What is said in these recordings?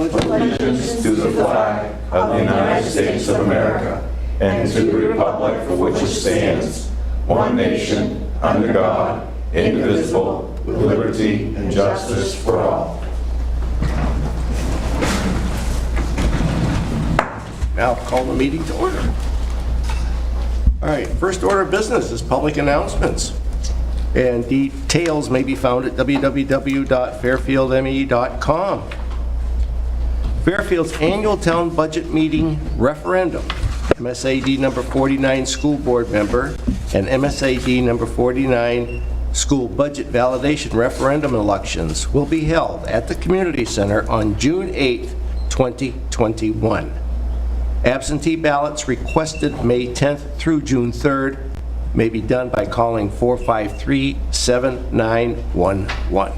allegiance to the flag of the United States of America and to the republic for which it stands, one nation, under God, indivisible, with liberty and justice for all. Now call the meeting to order. All right, first order of business is public announcements. And details may be found at www.fairfieldme.com. Fairfield's annual town budget meeting referendum, MSAD number 49 school board member and MSAD number 49 school budget validation referendum elections will be held at the community center on June 8th, 2021. Absentee ballots requested May 10th through June 3rd may be done by calling 453-7911. All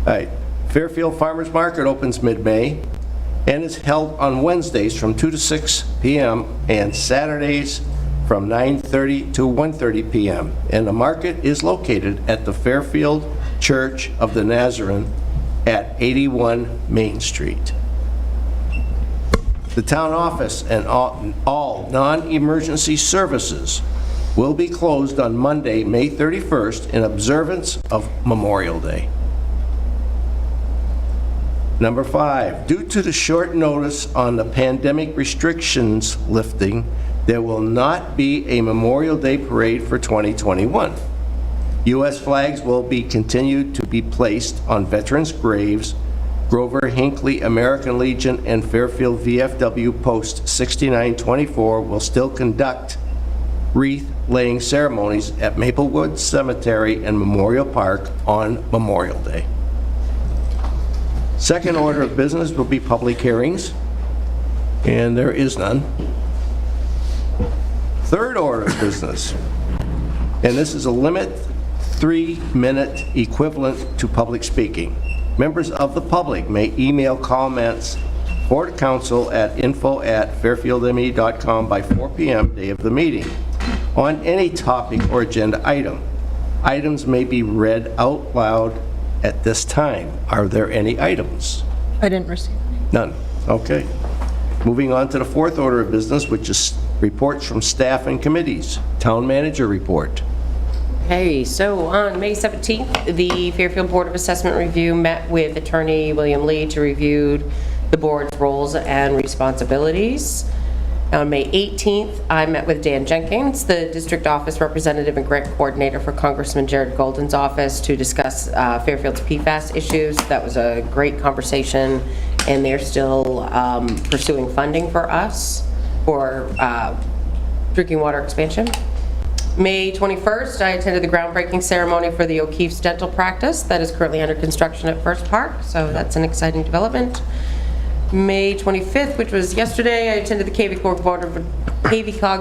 right, Fairfield Farmers Market opens mid-May and is held on Wednesdays from 2 to 6 p.m. and Saturdays from 9:30 to 1:30 p.m. And the market is located at the Fairfield Church of the Nazarene at 81 Main Street. The town office and all non-emergency services will be closed on Monday, May 31st in observance of Memorial Day. Number 5, due to the short notice on the pandemic restrictions lifting, there will not be a Memorial Day parade for 2021. U.S. flags will be continued to be placed on veterans' graves. Grover Hinckley American Legion and Fairfield VFW Post 6924 will still conduct wreath-laying ceremonies at Maplewood Cemetery and Memorial Park on Memorial Day. Second order of business will be public hearings, and there is none. Third order of business, and this is a limit 3-minute equivalent to public speaking. Members of the public may email comments for the council at info@fairfieldme.com by 4 p.m. day of the meeting on any topic or agenda item. Items may be read out loud at this time. Are there any items? I didn't receive any. None. Okay. Moving on to the fourth order of business, which is reports from staff and committees. Town manager report. Okay, so on May 17th, the Fairfield Board of Assessment Review met with Attorney William Lee to review the board's roles and responsibilities. On May 18th, I met with Dan Jenkins, the district office representative and grant coordinator for Congressman Jared Golden's office, to discuss Fairfield's PFAS issues. That was a great conversation, and they're still pursuing funding for us for drinking water expansion. May 21st, I attended the groundbreaking ceremony for the O'Keefe's dental practice that is currently under construction at First Park, so that's an exciting development. May 25th, which was yesterday, I attended the KVCOG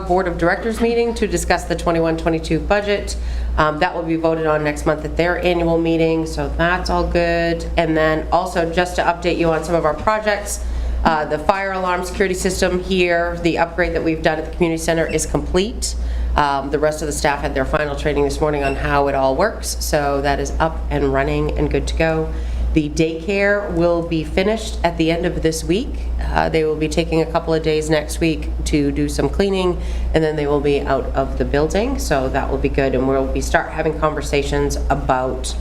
Board of Directors meeting to discuss the 21-22 budget. That will be voted on next month at their annual meeting, so that's all good. And then also, just to update you on some of our projects, the fire alarm security system here, the upgrade that we've done at the community center is complete. The rest of the staff had their final training this morning on how it all works, so that is up and running and good to go. The daycare will be finished at the end of this week. They will be taking a couple of days next week to do some cleaning, and then they will be out of the building, so that will be good. And we'll start having conversations about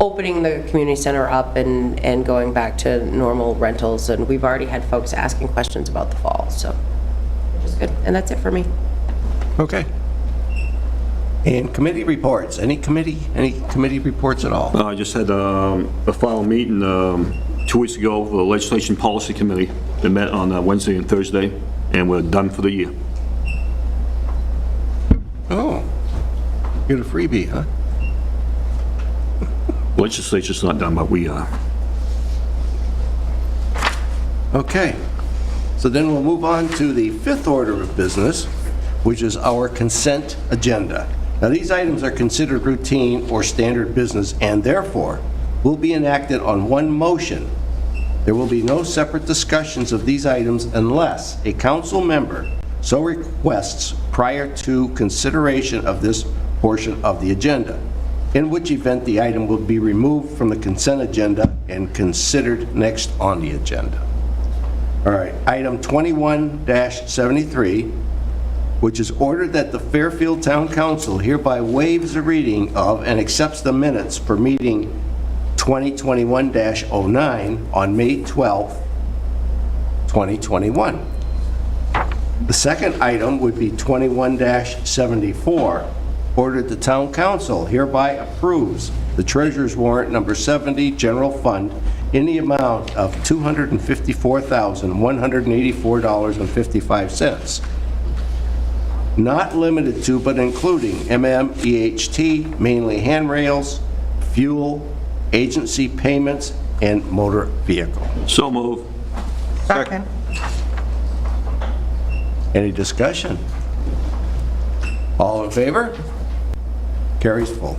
opening the community center up and going back to normal rentals, and we've already had folks asking questions about the fall, so which is good. And that's it for me. Okay. And committee reports. Any committee reports at all? I just had a final meeting 2 weeks ago for the Legislation Policy Committee. They met on Wednesday and Thursday, and we're done for the year. Oh, you're a freebie, huh? Legislature's not done, but we are. Okay. So then we'll move on to the fifth order of business, which is our consent agenda. Now, these items are considered routine or standard business and therefore will be enacted on one motion. There will be no separate discussions of these items unless a council member so requests prior to consideration of this portion of the agenda, in which event the item will be removed from the consent agenda and considered next on the agenda. All right, item 21-73, which is ordered that the Fairfield Town Council hereby waives the reading of and accepts the minutes for meeting 2021-09 on May 12th, 2021. The second item would be 21-74, ordered the Town Council hereby approves the Treasurer's Warrant Number 70 General Fund in the amount of $254,184.55. Not limited to, but including MMEHT, mainly handrails, fuel, agency payments, and motor vehicle. So move. Second. Any discussion? All in favor? Carries full.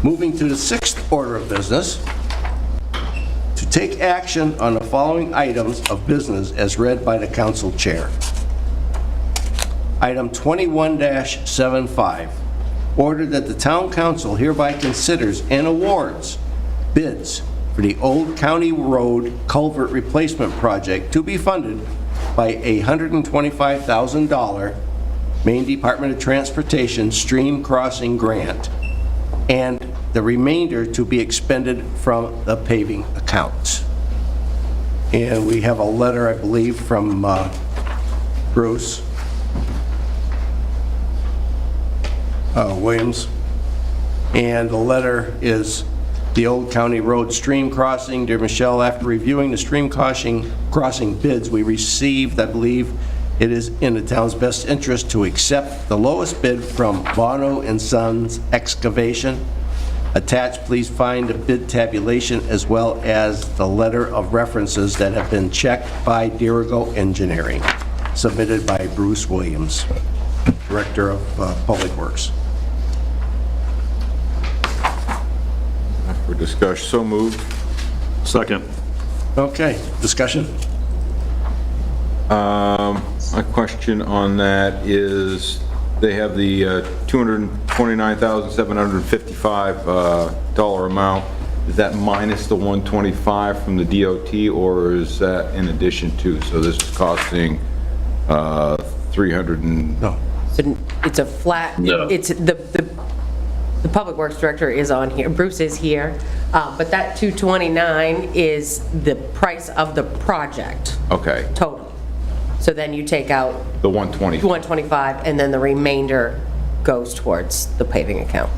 Moving to the sixth order of business, to take action on the following items of business as read by the council chair. Item 21-75, ordered that the town council hereby considers and awards bids for the Old County Road Culvert Replacement Project to be funded by a $125,000 Maine Department of Transportation Stream Crossing Grant, and the remainder to be expended from the paving account. And we have a letter, I believe, from Bruce Williams. And the letter is the Old County Road Stream Crossing. Dear Michelle, after reviewing the stream crossing bids we received, I believe it is in the town's best interest to accept the lowest bid from Bono and Sons Excavation. Attached, please find a bid tabulation as well as the letter of references that have been checked by Dirigo Engineering, submitted by Bruce Williams, Director of Public Works. For discussion, so moved. Second. Okay, discussion? My question on that is, they have the $229,755 amount. Is that minus the 125 from the DOT, or is that in addition to? So this is costing 300 and... No. So it's a flat, it's the Public Works Director is on here, Bruce is here, but that 229 is the price of the project. Okay. Total. So then you take out The 120. 125, and then the remainder goes towards the paving account.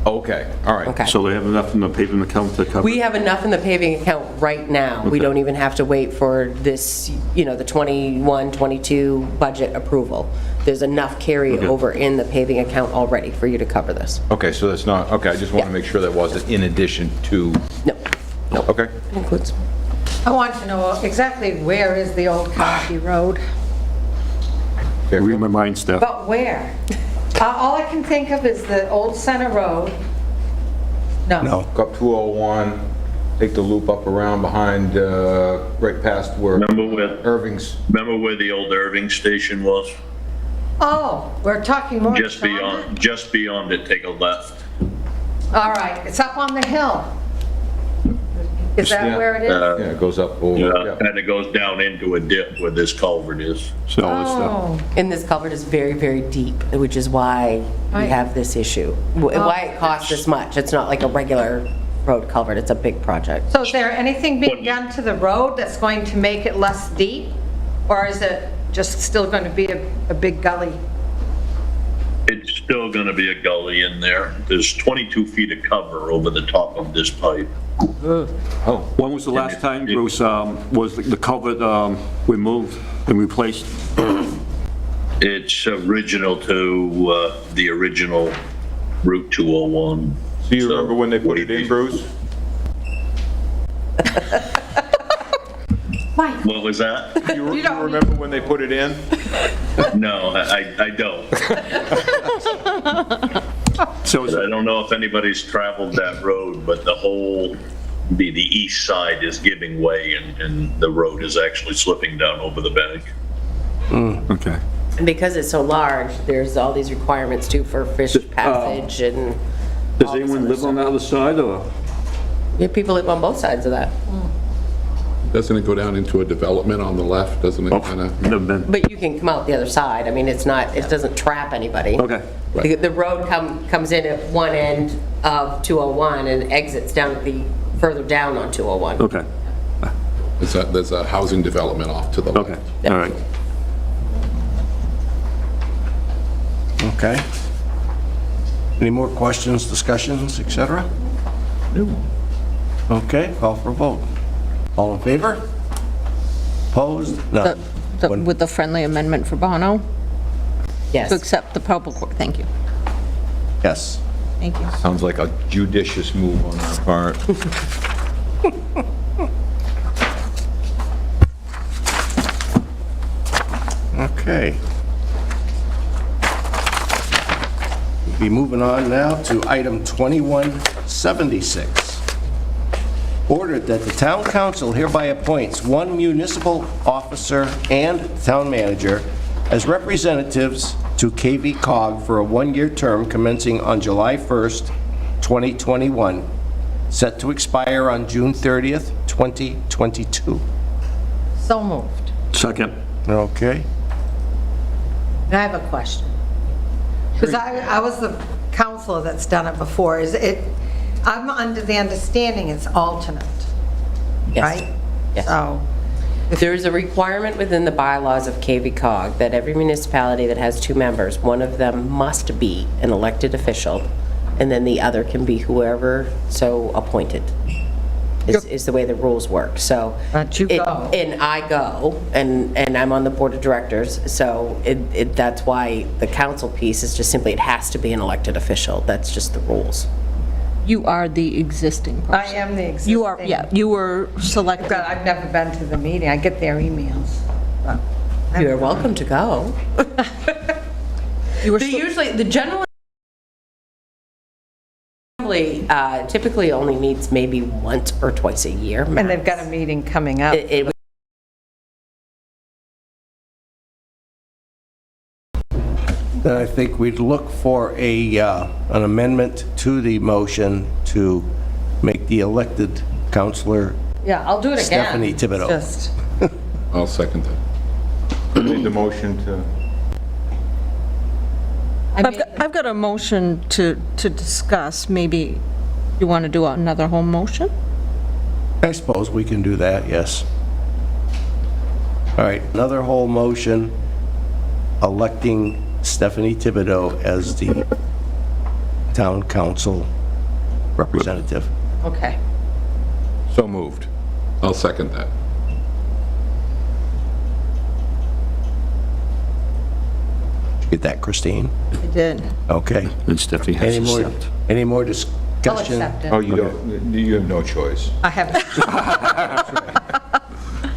Okay, all right. Okay. So they have enough in the paving account to cover? We have enough in the paving account right now. We Okay. don't even have to wait for this, the 21, 22 budget approval. There's enough carryover in the paving account already for you to cover this. Okay, so that's not, okay, I just want to Yeah. make sure that wasn't in addition to, No, okay. it includes. I want to know exactly where is the Old County Road? Read my mind, Steph. But where? All I can think of is the Old Center Road. No. Go up 201, take the loop up around behind, right past where Remember where Irving's, the old Irving station was? Oh, we're talking more. Just beyond it, take a left. All right, it's up on the hill. Is Yeah. that where it is? yeah, it goes up over, yeah. And it goes down into a dip where this culvert is. So it's Oh, And this culvert is very, very deep, which is why we Right. have this issue. Why it costs this much. It's not like a regular road culvert, it's a big project. so is there anything being done to the road that's going to make it less deep? Or is it just still going to be a big gully? It's still gonna be a gully in there. There's 22 feet of cover over the top of this pipe. When was the last time, Bruce, was the culvert removed and replaced? It's original to the original Route 201. So you remember when they put it in, Bruce? Mike, What was that? You You don't- remember when they put it in? No, I don't. So I don't know if anybody's traveled that road, but the east side is giving way and the road is actually slipping down over the bank. okay. And because it's so large, there's all these requirements too for fish passage and Does all this anyone other live on the other side, or? You have people live on both sides of that. Doesn't it go down into a development on the left? Doesn't it Oh, kind of? never been. But you can come out the other side. I mean, it's not, it doesn't trap anybody. Okay. The road comes in at one end of 201 and exits down at the, further down on 201. Okay, There's a housing development off to the left. okay, all right. Okay. Any more questions, discussions, et cetera? No. Okay, call for a vote. All in favor? Opposed? None. With the friendly amendment for Bono, to Yes. accept the public work, thank you, Yes. thank you. Sounds like a judicious move on our part. Okay. We'll be moving on now to item 2176. Ordered that the town council hereby appoints one municipal officer and town manager as representatives to KV Cog for a one-year term commencing on July 1st, 2021, set to expire on June 30th, 2022. So moved. Second. Okay. And I have a question. Because I was the counselor that's done it before. Is it, I'm under the understanding it's alternate, Yes. right? Yes. So, There is a requirement within the bylaws of KV Cog that every municipality that has two members, one of them must be an elected official, and then the other can be whoever so appointed, is the way the rules work, so. But you go. And I go, and I'm on the board of directors, so that's why the council piece is just simply, it has to be an elected official. That's just the rules. You are the existing person. I am the existing. You are, yeah, you were selected. But I've never been to the meeting. I get their emails. but You're welcome to go. You were The general assembly typically only meets maybe once or twice a year. And they've got a meeting coming up. It Then I think we'd look for an amendment to the motion to make the elected counselor Yeah, I'll do it again. Stephanie Thibodeau. Just, I'll second that. Who made the motion to? I've got a motion to discuss, maybe you want to do another whole motion? I suppose we can do that, yes. All right, another whole motion electing Stephanie Thibodeau as the town council representative. okay. So moved. I'll second that. Get that, Christine? I did. Okay. And Stephanie has Any to more, accept. any more I'll discussion? accept Oh, it. you don't, you have no choice. I have,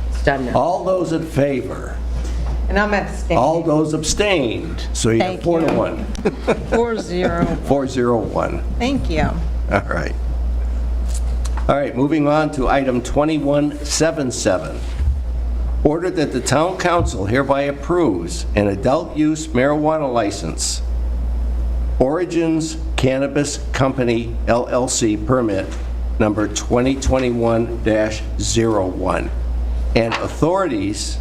It's done now. All those in favor? and I'm abstaining. All those abstained? So you have Thank 4 to you. 1. 4-0, 401. thank you. All right. All right, moving on to item 2177. Order that the town council hereby approves an adult use marijuana license, Origins Cannabis Company LLC permit number 2021-01, and authorizes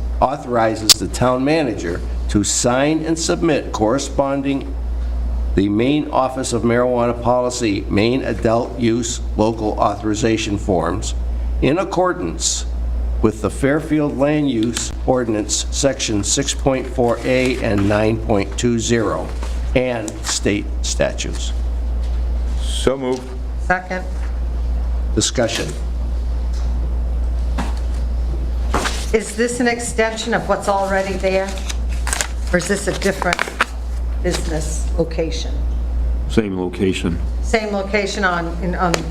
the town manager to sign and submit corresponding the Maine Office of Marijuana Policy, Maine Adult Use Local Authorization Forms, in accordance with the Fairfield Land Use Ordinance, Section 6.4A and 9.20, and state statutes. So moved. Second. Discussion. Is this an extension of what's already there? Or is this a different business location? Same location. Same location on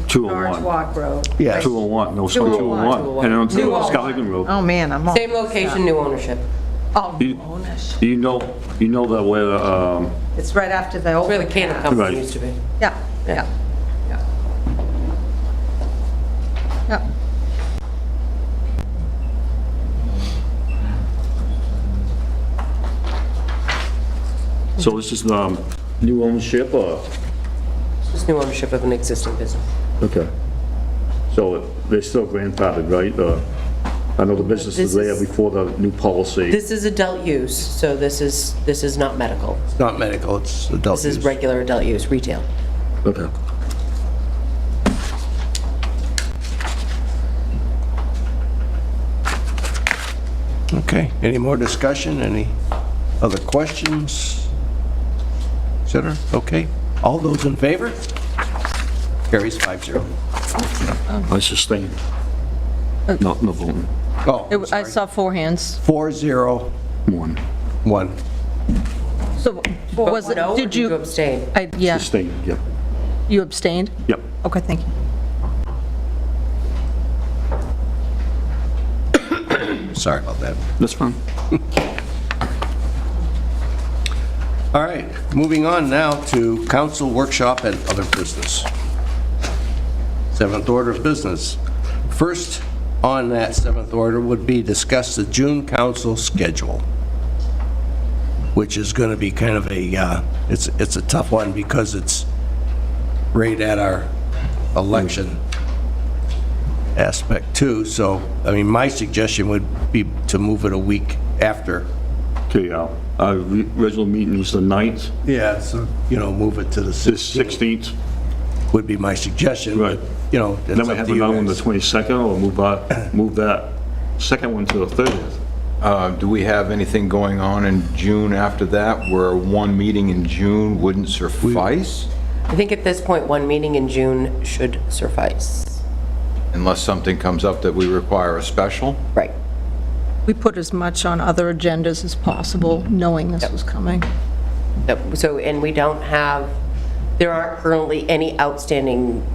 201. Orange Walk Road? Yes. 201, no, it's 201. And on Skowhegan Road. Oh, man, I'm all... Same location, new ownership. Oh, You- ownership. You know that where, It's right after the Where the overpass. canning company Right. used to be. Yeah, yeah, yeah. Yeah. so this is new ownership or? It's just new ownership of an existing business. Okay. So they're still grandfathered, right? I know the business was there before the new policy. This is adult use, so this is not medical. It's not medical, it's adult This use. is regular adult use, retail. Okay. Okay, any more discussion, any other questions, et cetera? Okay, all those in favor? Carries 5-0. I sustain. No voting. Oh, I saw 4 hands. 4-0-1. One. So what was it? No, or Did you? abstain? Yeah, Sustain, yep. you abstained? Yep. Okay, thank you. Sorry about that. That's fine. All right, moving on now to council workshop and other business. 7th order of business. First on that 7th order would be discuss the June council schedule, which is going to be kind of a, it's a tough one because it's right at our election aspect too. So, I mean, my suggestion would be to move it a week after. Okay, our original meeting was the 9th, Yeah, so, move it to the the 16th 16th. would be my suggestion. Right. It's Then we up have to you another one the guys. 22nd, or move that second one to the 30th. Do we have anything going on in June after that where one meeting in June wouldn't suffice? I think at this point, one meeting in June should suffice. Unless something comes up that we require a special? Right. We put as much on other agendas as possible, knowing this was coming. Yep. So, and we don't have, there aren't currently any outstanding,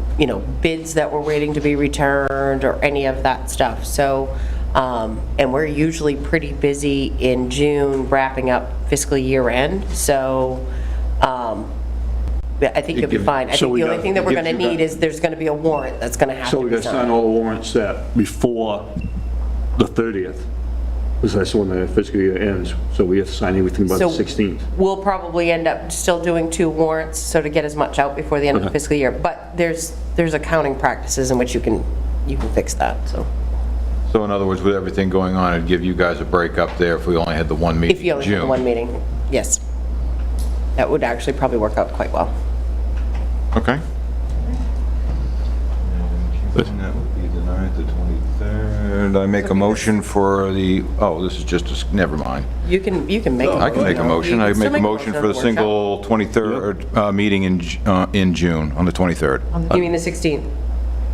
bids that we're waiting to be returned or any of that stuff. So, and we're usually pretty busy in June wrapping up fiscal year end. So, I think you'll be fine. I So think we the only got- thing that we're gives going to you need that- is there's going to be a warrant that's going to have So to we be got to sign signed. all the warrants that before the 30th, because that's when the fiscal year ends. So we have to sign everything by the So 16th. We'll probably end up still doing 2 warrants, so to get as much out before the end of the Okay. fiscal year. But there's accounting practices in which you can fix that, so. So in other words, with everything going on, it'd give you guys a break up there if we only had the one meeting If you in only have the June. one meeting, yes. That would actually probably work out quite well. Okay. That would be the 9th, the 23rd. I make a motion for the, this is just, never mind. You can make. I can make a motion. I You can make still a motion for the workshop. single 23rd meeting in June, on the 23rd. You mean the 16th?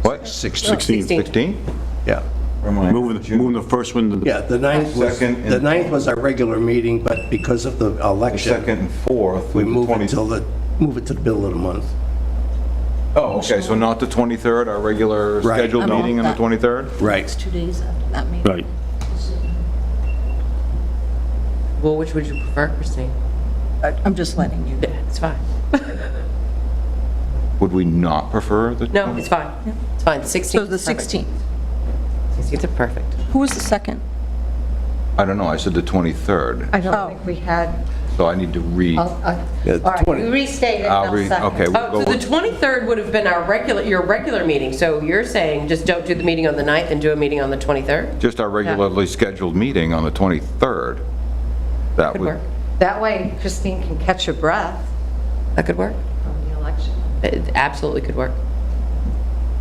What? 16th. 16? Yeah. Moving the first one to the... Yeah, the 9th was our regular meeting, but because of the The election, 2nd and 4th. we with the move 20 it to the middle of the month. Oh, okay, so not the 23rd, our regular Right. scheduled I'm meeting on all the 23rd? Right. 2 days after that meeting. Right. Well, which would you prefer, Christine? I'm just letting you. Yeah, it's fine. Would we not prefer the? No, it's fine. It's fine. The 16th. So the is perfect. 16th. 16th is perfect. Who was the second? I don't know, I said the 23rd, I don't think we had, so I need to read. all Yeah, right, 20. you restate it, I'll and read, I'll okay. second. we'll Oh, so go the with- 23rd would have been your regular meeting. So you're saying just don't do the meeting on the 9th and do a meeting on the 23rd? Just our regularly scheduled meeting on the 23rd. That Could would, work. That way Christine can catch her breath That could work. on the election. It absolutely could work.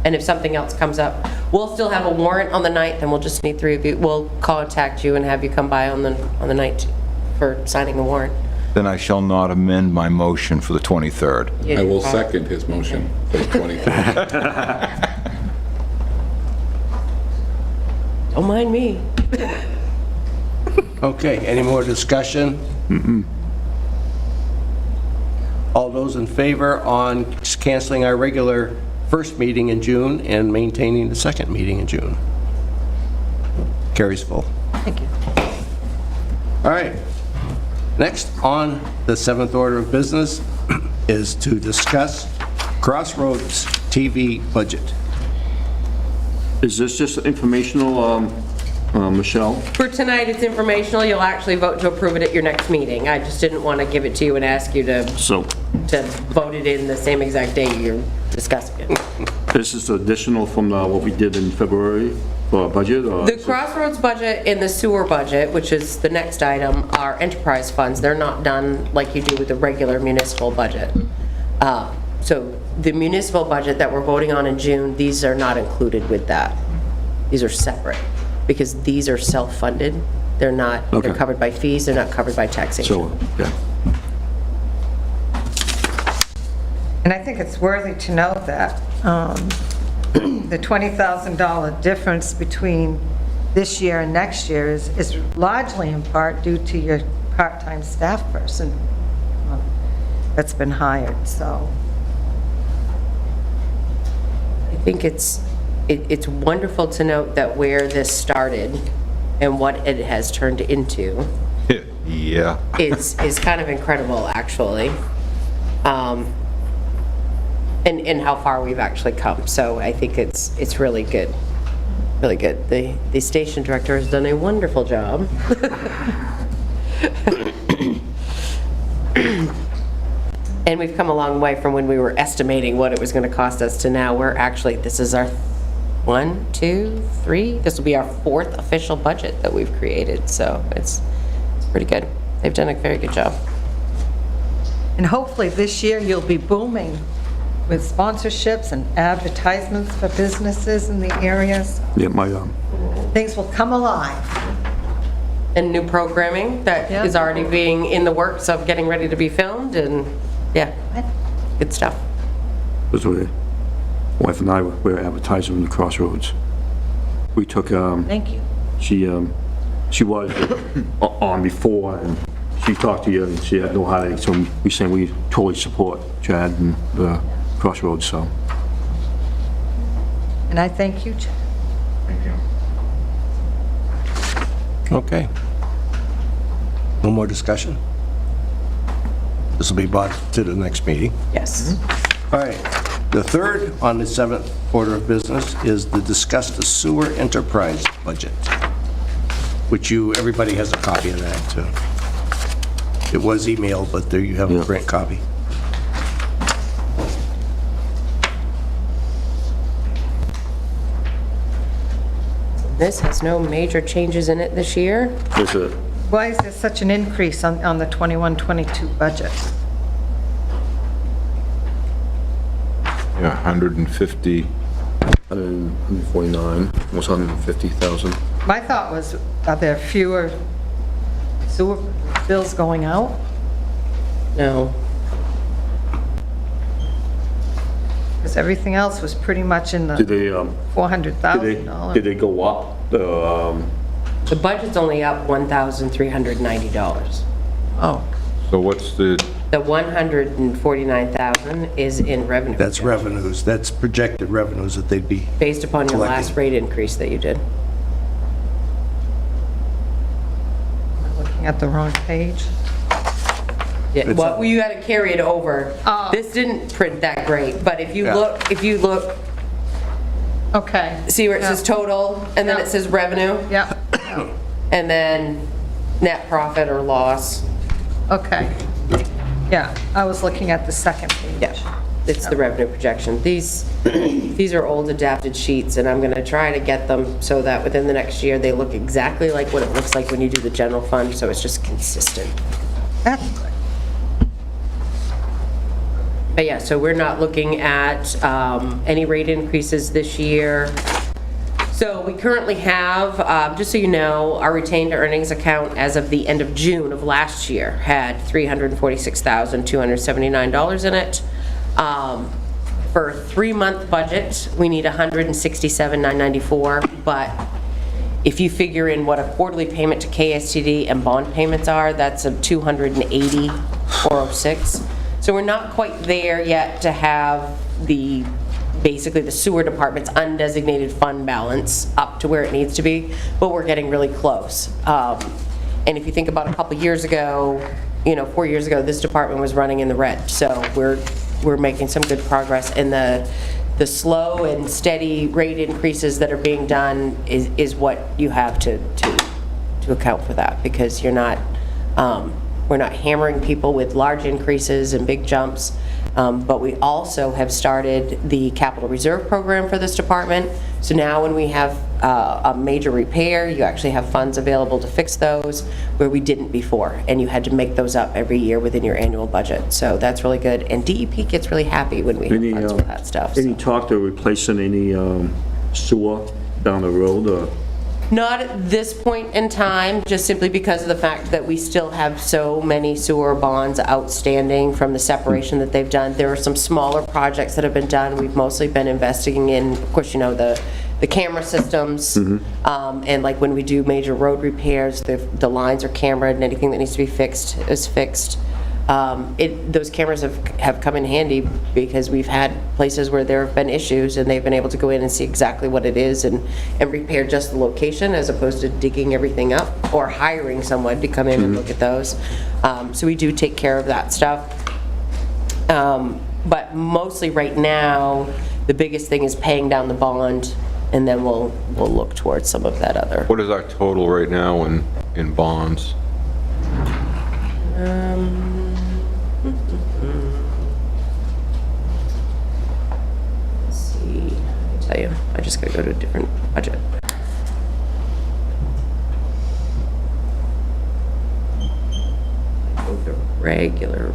And if something else comes up, we'll still have a warrant on the 9th, and we'll just need 3 of you. We'll contact you and have you come by on the 9th for signing the warrant. then I shall not amend my motion for the 23rd. I will second his motion for the 23rd. Don't mind me. Okay, any more discussion? All those in favor on canceling our regular first meeting in June and maintaining the second meeting in June? Carries full. Thank you. All right. Next on the 7th order of business is to discuss Crossroads TV budget. Is this just informational, Michelle? For tonight, it's informational. You'll actually vote to approve it at your next meeting. I just didn't want to give it to you and ask you to So, vote it in the same exact day. discussing it. This is additional from what we did in February for our budget? Or The Crossroads budget and the sewer budget, which is the next item, are enterprise funds. They're not done like you do with the regular municipal budget. So the municipal budget that we're voting on in June, these are not included with that. These are separate, because these are self-funded. They're not, they're Okay. covered by fees, they're not covered by taxation. So, yeah. And I think it's worthy to note that the $20,000 difference between this year and next year is largely in part due to your part-time staff person that's been hired, so. I think it's wonderful to note that where this started and what it has turned into Yeah. is kind of incredible, actually. And how far we've actually come. So I think it's really good. Really good. The station director has done a wonderful job. And we've come a long way from when we were estimating what it was going to cost us to now. We're actually, this is our 1, 2, 3. This will be our 4th official budget that we've created. So it's pretty good. They've done a very good job. And hopefully this year you'll be booming with sponsorships and advertisements for businesses in the areas. Yeah, my, Things will come alive. And new programming that Yeah. is already being in the works of getting ready to be filmed, and yeah, good stuff. was my wife and I were advertising in the Crossroads. We took, Thank you. she was on before, and she talked to you, and she had no heartache, so we saying we totally support Chad and the Crossroads, so. And I thank you, Chad. Okay. No more discussion? This will be brought to the next meeting. Yes. All right. The third on the 7th order of business is to discuss the sewer enterprise budget, which everybody has a copy of that, too. It was emailed, but there you have a Yeah. print copy. This has no major changes in it this year. There's a, Why is there such an increase on the 21-22 budget? Yeah, 150. 149, almost 150,000. My thought was, are there fewer sewer bills going out? No. Because everything else was pretty much in Did the they, $400,000. did they go up? The budget's only up $1,390. Oh, So what's the, The $149,000 is in revenue. That's revenues. That's projected revenues that they'd be. Based upon your collecting. last rate increase that you did. looking at the wrong page. Yeah, It's well, you had to carry it over. Oh. This didn't print that great, but if you Yeah. look, Okay. see where it says total, and then Yeah. it says revenue, Yep, and then net profit or loss. okay. Yeah, I was looking at the second page. Yeah, it's the revenue projection. These are old adapted sheets, and I'm gonna try to get them so that within the next year, they look exactly like what it looks like when you do the general fund, so it's just consistent. That's good. But yeah, so we're not looking at any rate increases this year. So we currently have, just so you know, our retained earnings account as of the end of June of last year had $346,279 in it. For a 3-month budget, we need $167,994, but if you figure in what a quarterly payment to KSTD and bond payments are, that's a $280,406. So we're not quite there yet to have basically the sewer department's undesignated fund balance up to where it needs to be, but we're getting really close. And if you think about a couple years ago, 4 years ago, this department was running in the red. So we're making some good progress, and the slow and steady rate increases that are being done is what you have to account for that, because you're not We're not hammering people with large increases and big jumps. But we also have started the capital reserve program for this department. So now when we have a major repair, you actually have funds available to fix those where we didn't before. And you had to make those up every year within your annual budget. So that's really good. And DEP gets really happy when we have funds for that stuff. Any talk to replacing any sewer down the road, or? Not at this point in time, just simply because of the fact that we still have so many sewer bonds outstanding from the separation that they've done. There are some smaller projects that have been done. We've mostly been investing in, of course, you know, the camera systems. And like when we do major road repairs, the lines are cameraed and anything that needs to be fixed is fixed. Those cameras have come in handy because we've had places where there have been issues and they've been able to go in and see exactly what it is and repair just the location as opposed to digging everything up or hiring someone to come in and look at those. So we do take care of that stuff. But mostly right now, the biggest thing is paying down the bond, and then we'll look towards some of that other. What is our total right now in bonds? Let's see, I'll tell you, I just gotta go to a different budget. Go to regular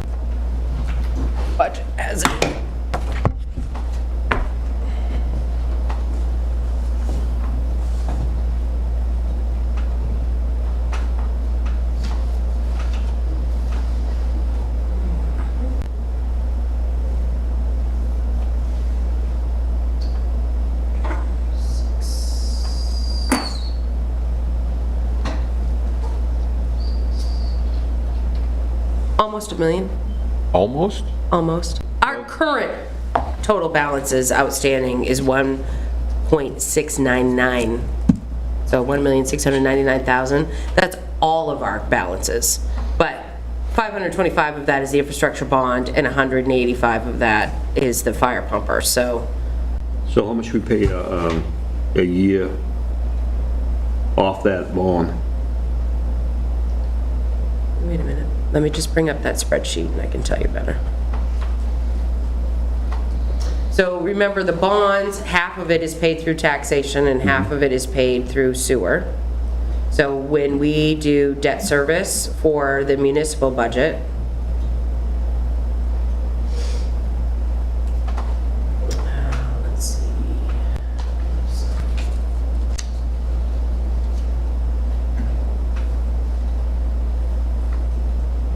budget as it. Almost $1 million. Almost? Almost. Our current total balances outstanding is 1.699. So 1,699,000. That's all of our balances. But 525 of that is the infrastructure bond, and 185 of that is the fire pumper. So how much we pay a year off that bond? wait a minute. Let me just bring up that spreadsheet and I can tell you better. So remember, the bonds, half of it is paid through taxation and half of it is paid through sewer. So when we do debt service for the municipal budget, let's see.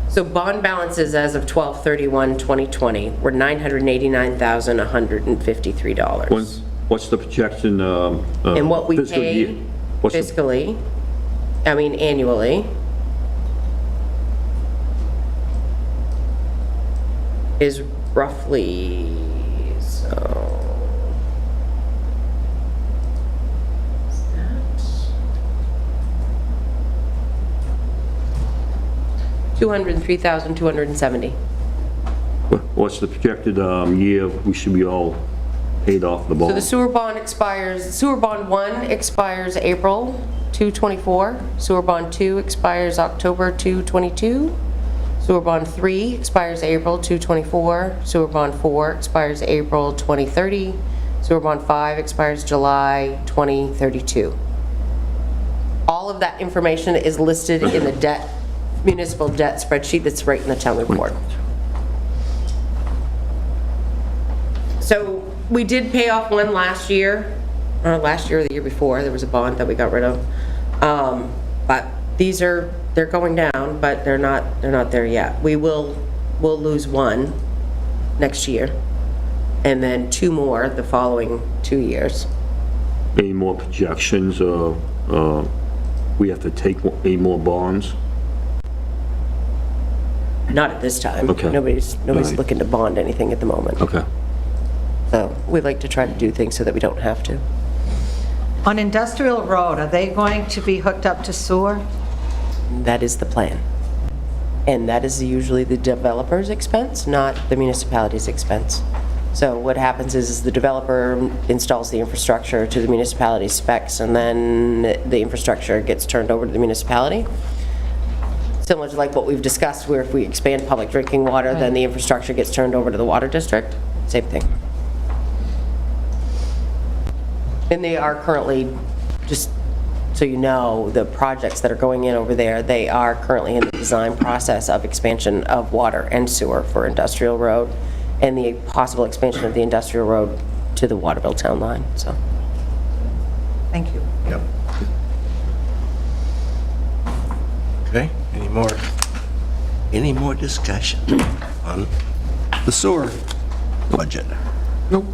So bond balances as of 12/31/2020 were $989,153. What's the projection? And what we fiscal pay year? What's the- fiscally, I mean annually, is roughly, so, is that $203,270. What's the projected year we should be all paid off the bond? So the sewer bond expires, sewer bond 1 expires April 2/24, sewer bond 2 expires October 2/22, sewer bond 3 expires April 2/24, sewer bond 4 expires April 2030, sewer bond 5 expires July 2032. All of that information is listed in the municipal debt spreadsheet that's right in the town report. So we did pay off one last year or the year before. There was a bond that we got rid of. But they're going down, but they're not there yet. We'll lose one next year and then 2 more the following 2 years. Any more projections, we have to take any more bonds? Not at this time. Okay. Nobody's Right. looking to bond anything at the moment. Okay. So we like to try to do things so that we don't have to. On Industrial Road, are they going to be hooked up to sewer? That is the plan. And that is usually the developer's expense, not the municipality's expense. So what happens is the developer installs the infrastructure to the municipality's specs, and then the infrastructure gets turned over to the municipality. Similar to like what we've discussed, where if we expand public drinking water, then the infrastructure gets turned over to the water district. Same thing. And they are currently, just so you know, the projects that are going in over there, they are currently in the design process of expansion of water and sewer for Industrial Road, and the possible expansion of the Industrial Road to the Waterville Town Line, so. Thank you. Yep. Okay, any more discussion on the sewer budget? Nope.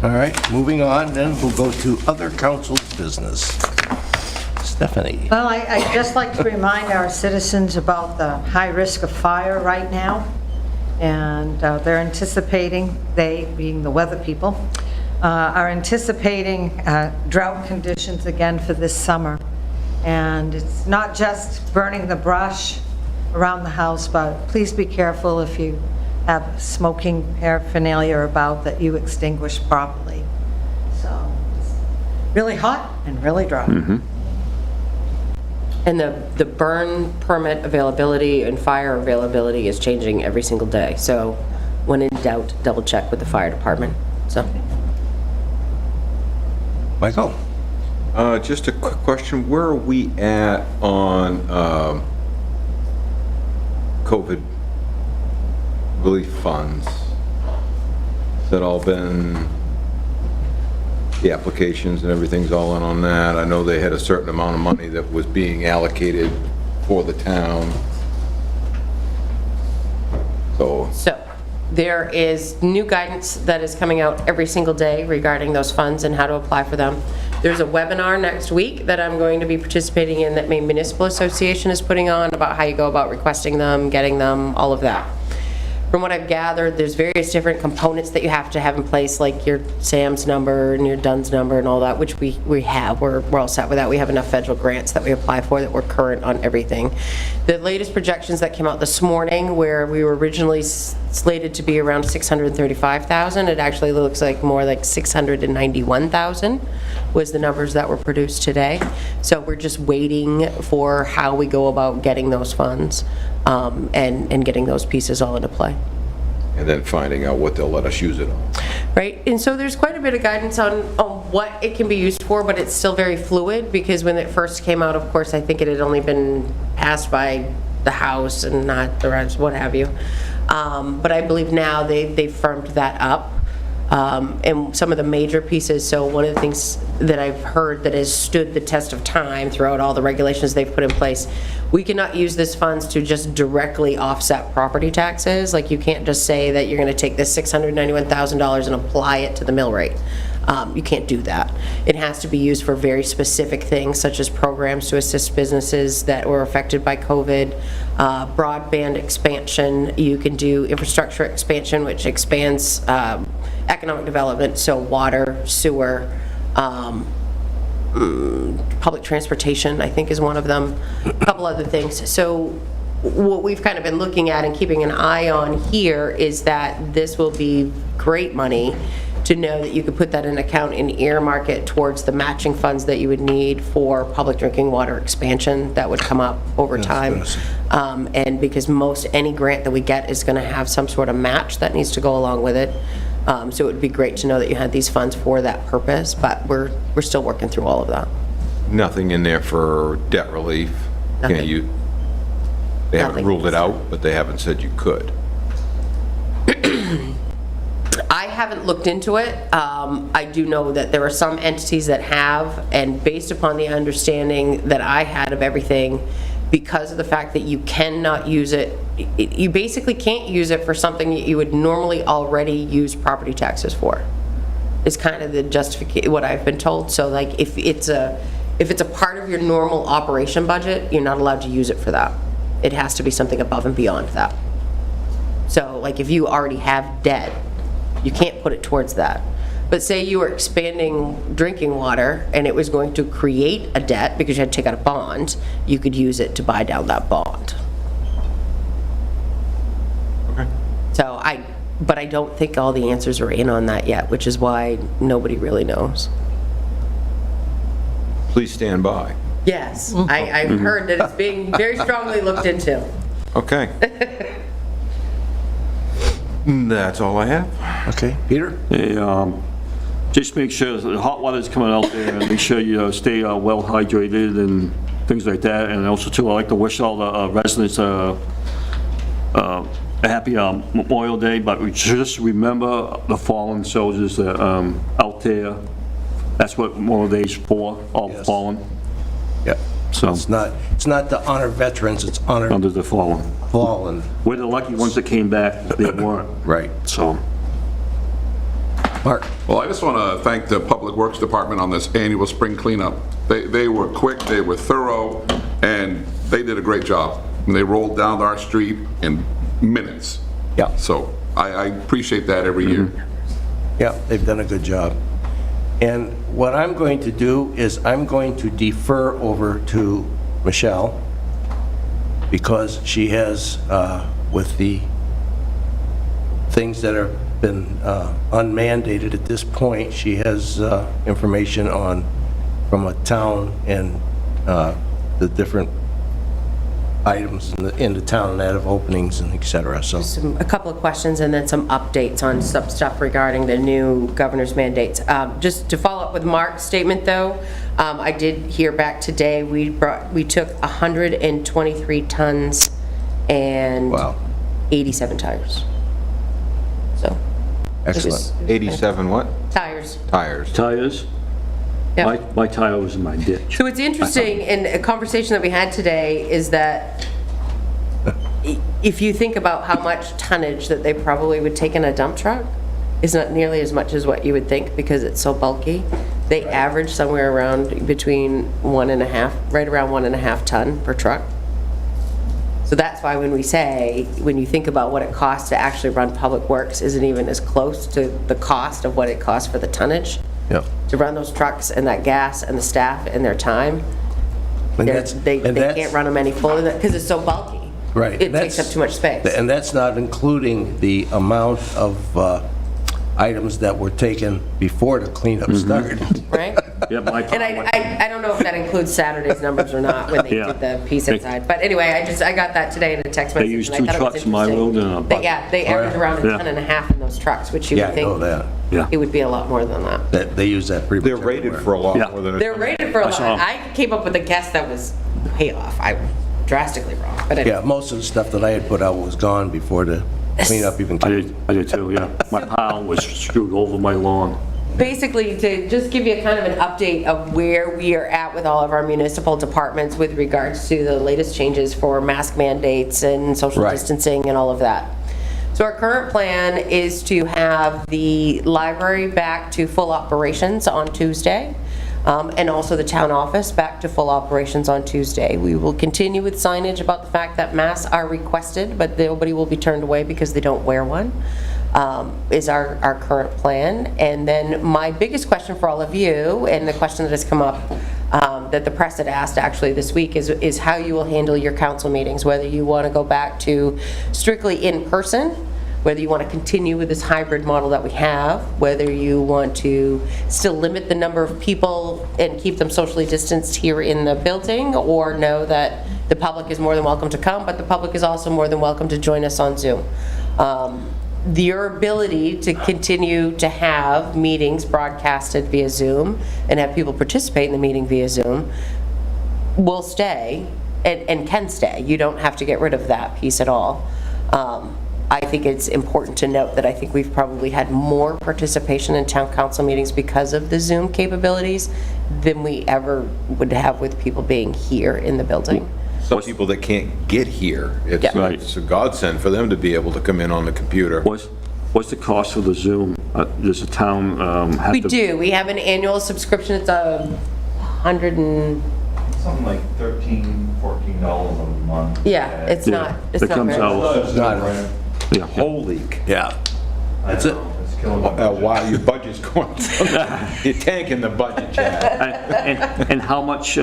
All right, moving on, then we'll go to other council's business. Stephanie? Well, I'd just like to remind our citizens about the high risk of fire right now. And they're anticipating, they being the weather people, are anticipating drought conditions again for this summer. And it's not just burning the brush around the house, but please be careful if you have smoking paraphernalia about that you extinguish properly. So it's really hot and really dry. And the burn permit availability and fire availability is changing every single day. So when in doubt, double check with the fire department, so. Michael? Just a quick question, where are we at on COVID relief funds? Has that all been, the applications and everything's all in on that? I know they had a certain amount of money that was being allocated for the town. So there is new guidance that is coming out every single day regarding those funds and how to apply for them. There's a webinar next week that I'm going to be participating in that Maine Municipal Association is putting on about how you go about requesting them, getting them, all of that. From what I've gathered, there's various different components that you have to have in place, like your SAM's number and your DUNS number and all that, which we have. We're all set with that. We have enough federal grants that we apply for that we're current on everything. The latest projections that came out this morning, where we were originally slated to be around 635,000, it actually looks like more like 691,000 was the numbers that were produced today. So we're just waiting for how we go about getting those funds and getting those pieces all into play. And then finding out what they'll let us use it on. Right, and so there's quite a bit of guidance on what it can be used for, but it's still very fluid, because when it first came out, of course, I think it had only been passed by the House and not the rest, what have you. But I believe now they've firmed that up. And some of the major pieces, so one of the things that I've heard that has stood the test of time throughout all the regulations they've put in place, we cannot use this funds to just directly offset property taxes. Like, you can't just say that you're going to take this $691,000 and apply it to the mill rate. You can't do that. It has to be used for very specific things, such as programs to assist businesses that were affected by COVID, broadband expansion. You can do infrastructure expansion, which expands economic development, so water, sewer, public transportation, I think, is one of them, a couple other things. So what we've kind of been looking at and keeping an eye on here is that this will be great money to know that you could put that in account and earmark it towards the matching funds that you would need for public drinking water expansion that would come up over time. And because most any grant that we get is going to have some sort of match that needs to go along with it. So it would be great to know that you had these funds for that purpose, but we're still working through all of that. Nothing in there for debt relief? Nothing. They haven't Nothing. ruled it out, but they haven't said you could. I haven't looked into it. I do know that there are some entities that have, and based upon the understanding that I had of everything, because of the fact that you cannot use it, you basically can't use it for something that you would normally already use property taxes for. Is kind of the justification, what I've been told. So like, if it's a part of your normal operation budget, you're not allowed to use it for that. It has to be something above and beyond that. So like, if you already have debt, you can't put it towards that. But say you were expanding drinking water and it was going to create a debt because you had to take out a bond, you could use it to buy down that bond. Okay. So but I don't think all the answers are in on that yet, which is why nobody really knows. Please stand by. Yes, I've heard that it's being very strongly looked into. Okay. That's all I have. Okay, Peter? Hey, just make sure the hot water's coming out there, and make sure you stay well hydrated and things like that. And also too, I'd like to wish all the residents a happy Memorial Day, but we just remember the fallen soldiers that out there. That's what Memorial Day is for, all the Yes. fallen. Yeah. So, It's not to honor veterans, it's honor under the fallen. fallen. We're the lucky ones that came back, they weren't. Right. So, Mark? Well, I just want to thank the Public Works Department on this annual spring cleanup. They were quick, they were thorough, and they did a great job. And they rolled down our street in minutes. Yeah. So I appreciate that every year. Yeah, they've done a good job. And what I'm going to do is I'm going to defer over to Michelle, because she has, with the things that have been unmandated at this point, she has information on, from a town and the different items in the town that have openings and et cetera, so. A couple of questions and then some updates on some stuff regarding the new governor's mandates. Just to follow up with Mark's statement, though, I did hear back today, we took 123 tons and Wow. 87 tires. So. Excellent. 87 what? Tires. Tires. tires, Yeah. my tire was in my ditch. So what's interesting, in a conversation that we had today, is that if you think about how much tonnage that they probably would take in a dump truck, is not nearly as much as what you would think, because it's so bulky. They average somewhere around between 1.5, right around 1.5 ton per truck. So that's why when we say, when you think about what it costs to actually run Public Works, isn't even as close to the cost of what it costs for the tonnage Yep. to run those trucks and that gas and the staff and their time. And They can't run them any fuller than, because it's so bulky. Right. It takes up too much space. And that's not including the amount of items that were taken before the cleanup started. Right? Yeah, my And I don't know if that includes Saturday's numbers or not when they Yeah. did the piece inside. But anyway, I got that today in a text message. use and I two thought it was trucks in my interesting. road and a bucket. Yeah, they average around a Yeah. ton and a half in those trucks, which you Yeah, would I know think that. Yeah. it would be a lot more than that. That they use that pretty They're much rated everywhere. for a lot Yeah. more than a They're rated for a lot. saw 'em. I came up with a guess that was way off. I drastically wrong. But anyway. Yeah, most of the stuff that I had put out was gone before the cleanup even came. I did too, yeah. My pile was screwed over my lawn. Basically, to just give you kind of an update of where we are at with all of our municipal departments with regards to the latest changes for mask mandates and social Right. distancing and all of that. So our current plan is to have the library back to full operations on Tuesday, and also the town office back to full operations on Tuesday. We will continue with signage about the fact that masks are requested, but nobody will be turned away because they don't wear one. Is our current plan. And then my biggest question for all of you, and the question that has come up, that the press had asked actually this week, is how you will handle your council meetings, whether you want to go back to strictly in person, whether you want to continue with this hybrid model that we have, whether you want to still limit the number of people and keep them socially distanced here in the building, or know that the public is more than welcome to come, but the public is also more than welcome to join us on Zoom. Your ability to continue to have meetings broadcasted via Zoom and have people participate in the meeting via Zoom will stay and can stay. You don't have to get rid of that piece at all. I think it's important to note that I think we've probably had more participation in town council meetings because of the Zoom capabilities than we ever would have with people being here in the building. Some people that can't get here, it's Yeah. Right. it's a godsend for them to be able to come in on the computer. What's the cost of the Zoom? Does the town have to? We do. We have an annual subscription. It's $100 Something like $13, $14 a month. Yeah, it's Yeah, not, it's that not comes very out. It's not right. Yeah. Holy, Yeah. I That's it. know, it's killing me. wow, your budget's going, you're tanking the budget, Chad. And how much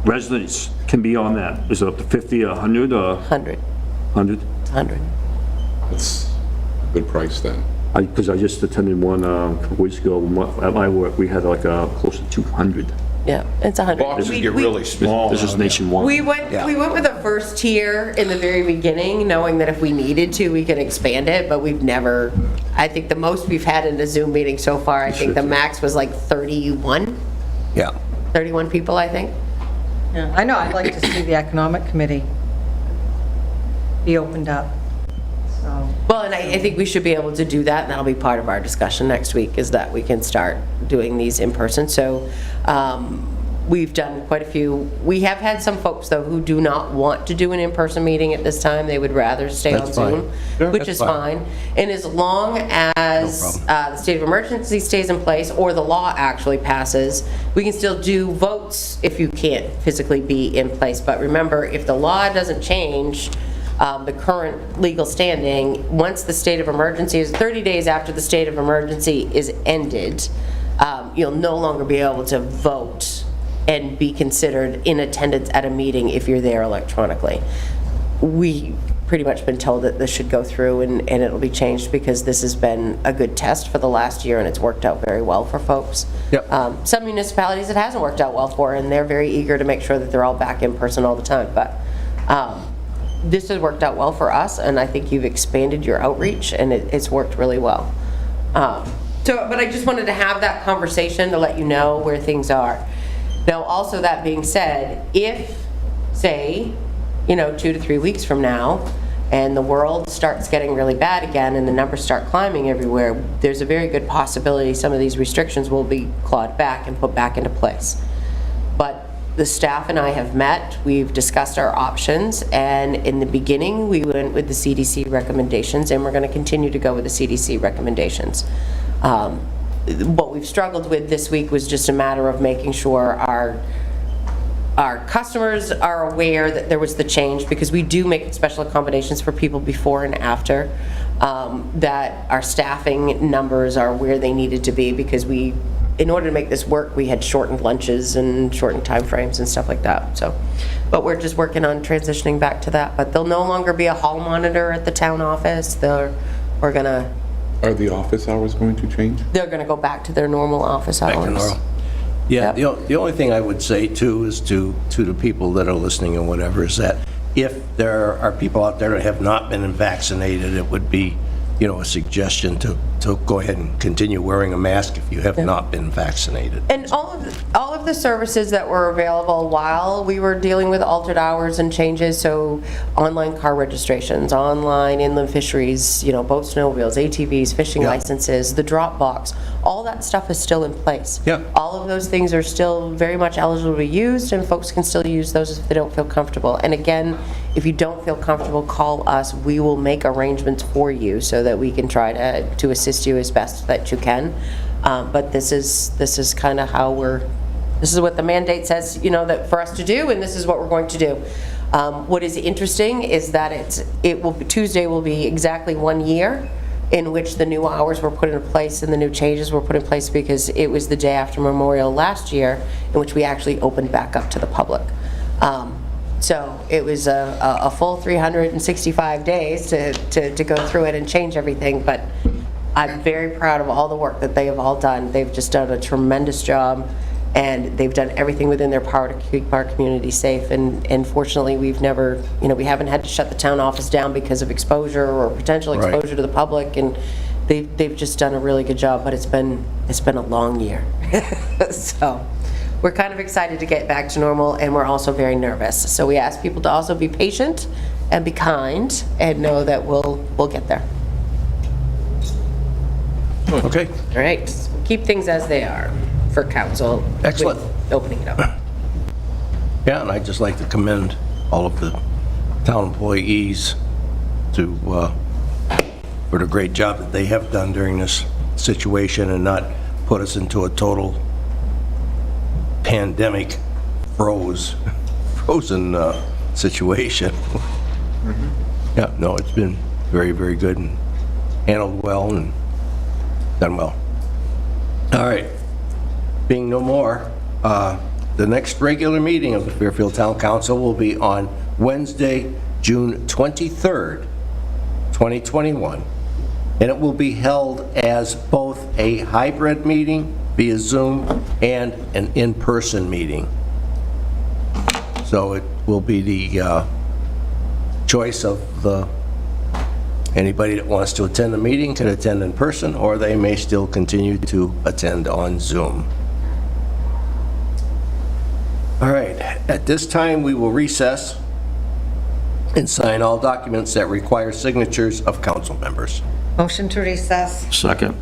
residents can be on that? Is it up to 50, 100, or 100. 100? 100. That's a good price then. Because I just attended one a couple weeks ago. At my work, we had like close to 200. Yeah, it's 100. Boxes get really small. This is now. nationwide. We went with the first tier in the very beginning, knowing that if we needed to, we could expand it, but we've never, I think the most we've had in a Zoom meeting so far, I think the max was like 31 people, I think. Yeah, I know, I'd like to see the Economic Committee be opened up, so. Well, and I think we should be able to do that, and that'll be part of our discussion next week, is that we can start doing these in person. So we've done quite a few. We have had some folks, though, who do not want to do an in-person meeting at this time. They would rather stay on That's fine. Zoom, Sure, which that's is fine. fine. And as long as the state of emergency stays in place, or the law actually passes, we can still do votes if you can't physically be in place. But remember, if the law doesn't change, the current legal standing, once the state of emergency is 30 days after the state of emergency is ended, you'll no longer be able to vote and be considered in attendance at a meeting if you're there electronically. We've pretty much been told that this should go through and it'll be changed, because this has been a good test for the last year and it's worked out very well for folks. Yep. Some municipalities it hasn't worked out well for, and they're very eager to make sure that they're all back in person all the time. But this has worked out well for us, and I think you've expanded your outreach, and it's worked really well. But I just wanted to have that conversation to let you know where things are. Now, also that being said, if, say, 2 to 3 weeks from now, and the world starts getting really bad again and the numbers start climbing everywhere, there's a very good possibility some of these restrictions will be clawed back and put back into place. But the staff and I have met, we've discussed our options, and in the beginning, we went with the CDC recommendations, and we're going to continue to go with the CDC recommendations. What we've struggled with this week was just a matter of making sure our customers are aware that there was the change, because we do make special accommodations for people before and after, that our staffing numbers are where they needed to be, because in order to make this work, we had shortened lunches and shortened timeframes and stuff like that. So, but we're just working on transitioning back to that. But there'll no longer be a hall monitor at the town office. Are the office hours going to change? They're gonna go back to their normal office hours. Yeah, Yep. the only thing I would say too is to the people that are listening and whatever, is that if there are people out there that have not been vaccinated, it would be, a suggestion to go ahead and continue wearing a mask if you have not been vaccinated. And all of the services that were available while we were dealing with altered hours and changes, so online car registrations, online inland fisheries, boat snowmobiles, ATVs, fishing licenses, the drop box, all that stuff is still in place. Yeah. All of those things are still very much eligible to be used, and folks can still use those if they don't feel comfortable. And again, if you don't feel comfortable, call us. We will make arrangements for you so that we can try to assist you as best that you can. But this is kind of how this is what the mandate says, that for us to do, and this is what we're going to do. What is interesting is that Tuesday will be exactly 1 year in which the new hours were put into place and the new changes were put in place, because it was the day after Memorial last year in which we actually opened back up to the public. So it was a full 365 days to go through it and change everything, but I'm very proud of all the work that they have all done. They've just done a tremendous job, and they've done everything within their power to keep our community safe. And fortunately, we've never, we haven't had to shut the town office down because of exposure or potential exposure to the public, and they've just done a really good job, but it's been a long year. So we're kind of excited to get back to normal, and we're also very nervous. So we ask people to also be patient and be kind and know that we'll get there. Okay. All right, keep things as they are for council. Excellent. with Opening it up. Yeah, and I'd just like to commend all of the town employees for the great job that they have done during this situation and not put us into a total pandemic frozen situation. Yeah, no, it's been very, very good and handled well and done well. All right, being no more, the next regular meeting of the Fairfield Town Council will be on Wednesday, June 23rd, 2021, and it will be held as both a hybrid meeting via Zoom, and an in-person meeting. So it will be the choice of anybody that wants to attend the meeting can attend in person, or they may still continue to attend on Zoom. All right, at this time, we will recess and sign all documents that require signatures of council members. Motion to recess. Second.